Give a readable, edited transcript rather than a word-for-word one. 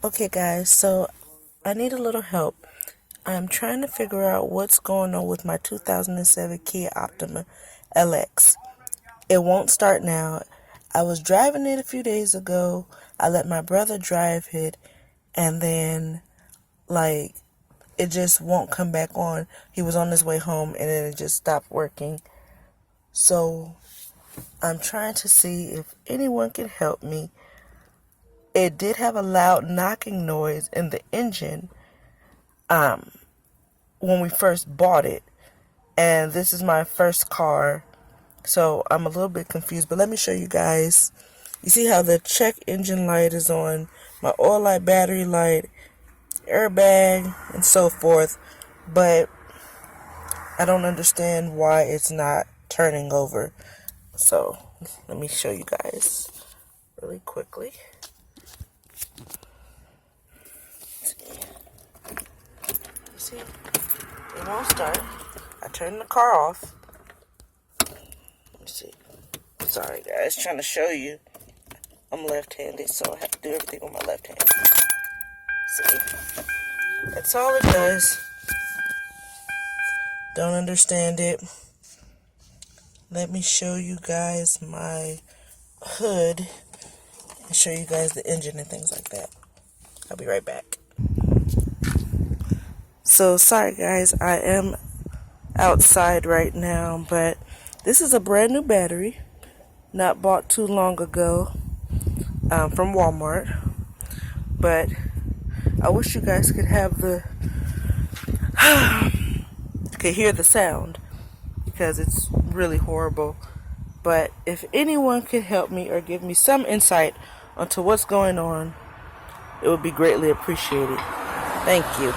Okay guys, so I need a little help. I'm trying to figure out what's going on with my 2007 Kia Optima LX. It won't start now. I was driving it a few days ago. I let my brother drive it, and then it just won't come back on. He was on his way home and then it just stopped working. So I'm trying to see if anyone can help me. It did have a loud knocking noise in the engine when we first bought it, and this is my first car, so I'm a little bit confused, but let me show you guys. You see how the check engine light is on, my oil light, battery light, airbag, and so forth, but I don't understand why it's not turning over. So let me show you guys really quickly. See, it won't start. I turned the car off. Let me see. Sorry guys, trying to show you. I'm left-handed, so I have to do everything with my left hand. See, that's all it does. Don't understand it. Let me show you guys my hood and show you guys the engine and things like that. I'll be right back. So sorry guys, I am outside right now, but this is a brand new battery, not bought too long ago from Walmart. But I wish you guys could have could hear the sound, because it's really horrible. But if anyone could help me or give me some insight onto what's going on, it would be greatly appreciated. Thank you.